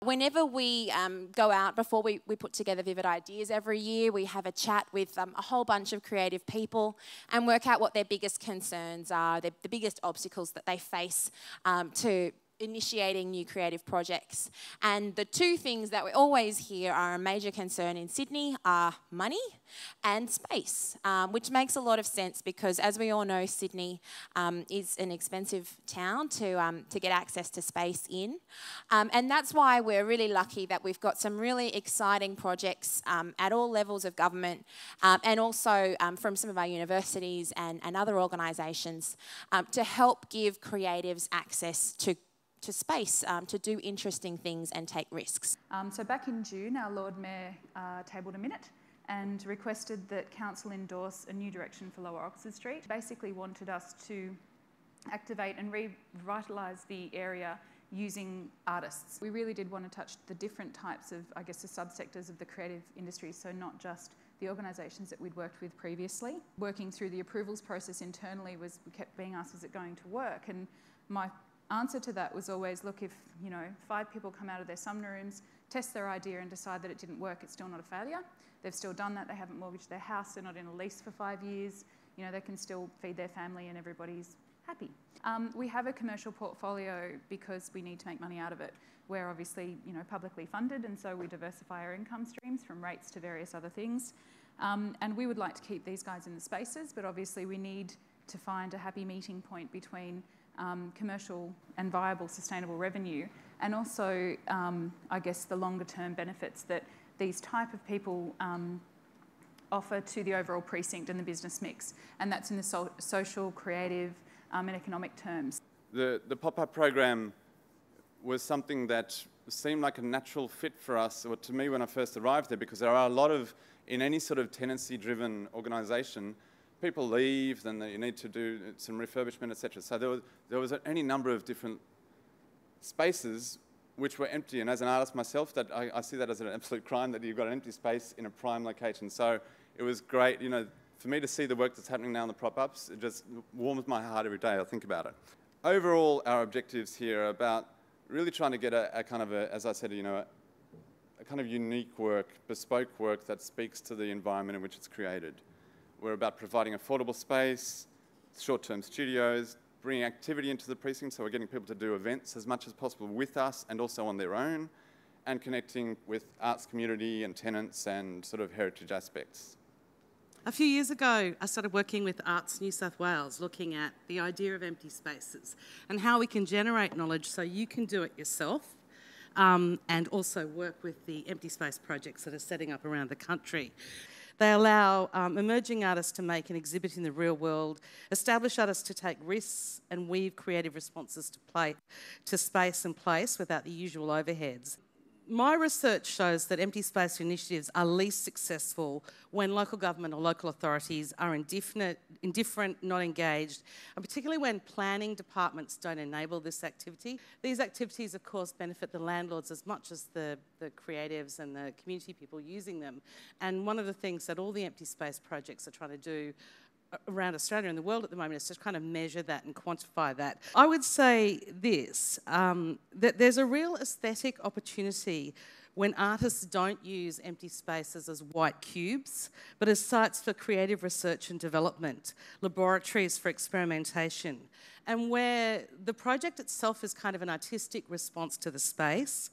Whenever we go out, before we put together Vivid Ideas every year, we have a chat with a whole bunch of creative people and work out what their biggest concerns are, the biggest obstacles that they face to initiating new creative projects. And the two things that we always hear are a major concern in Sydney are money and space, which makes a lot of sense because, as we all know, Sydney is an expensive town to get access to space in. And that's why we're really lucky that we've got some really exciting projects at all levels of government and also from some of our universities and other organisations to help give creatives access to space to do interesting things and take risks. So back in June, our Lord Mayor tabled a minute and requested that Council endorse a new direction for Lower Oxford Street. Basically wanted us to activate and revitalise the area using artists. We really did want to touch the different types of, I guess, the subsectors of the creative industry, so not just the organisations that we'd worked with previously. Working through the approvals process internally we kept being asked, is it going to work? And my answer to that was always, look, if 5 people come out of their summer rooms, test their idea and decide that it didn't work, it's still not a failure. They've still done that, they haven't mortgaged their house, they're not in a lease for 5 years, they can still feed their family and everybody's happy. We have a commercial portfolio because we need to make money out of it. We're obviously publicly funded, and so we diversify our income streams from rates to various other things. And we would like to keep these guys in the spaces, but obviously we need to find a happy meeting point between commercial and viable sustainable revenue, and also, I guess, the longer term benefits that these type of people offer to the overall precinct and the business mix, and that's in the social, creative and economic terms. The pop-up program was something that seemed like a natural fit for us, or to me when I first arrived there, because there are a lot of, in any sort of tenancy-driven organisation, people leave, then you need to do some refurbishment, etc. So there was any number of different spaces which were empty, and as an artist myself, that I see that as an absolute crime that you've got an empty space in a prime location. So it was great, for me to see the work that's happening now in the prop-ups. It just warms my heart every day I think about it. Overall, our objectives here are about really trying to get a kind of as I said, a kind of unique work, bespoke work that speaks to the environment in which it's created. We're about providing affordable space, short-term studios, bringing activity into the precinct, so we're getting people to do events as much as possible with us and also on their own, and connecting with arts community and tenants and sort of heritage aspects. A few years ago, I started working with Arts New South Wales, looking at the idea of empty spaces and how we can generate knowledge so you can do it yourself, and also work with the empty space projects that are setting up around the country. They allow emerging artists to make an exhibit in the real world, establish artists to take risks and weave creative responses to space and place without the usual overheads. My research shows that empty space initiatives are least successful when local government or local authorities are indifferent, not engaged, and particularly when planning departments don't enable this activity. These activities, of course, benefit the landlords as much as the creatives and the community people using them. And one of the things that all the empty space projects are trying to do around Australia and the world at the moment is to kind of measure that and quantify that. I would say this, that there's a real aesthetic opportunity when artists don't use empty spaces as white cubes, but as sites for creative research and development, laboratories for experimentation, and where the project itself is kind of an artistic response to the space,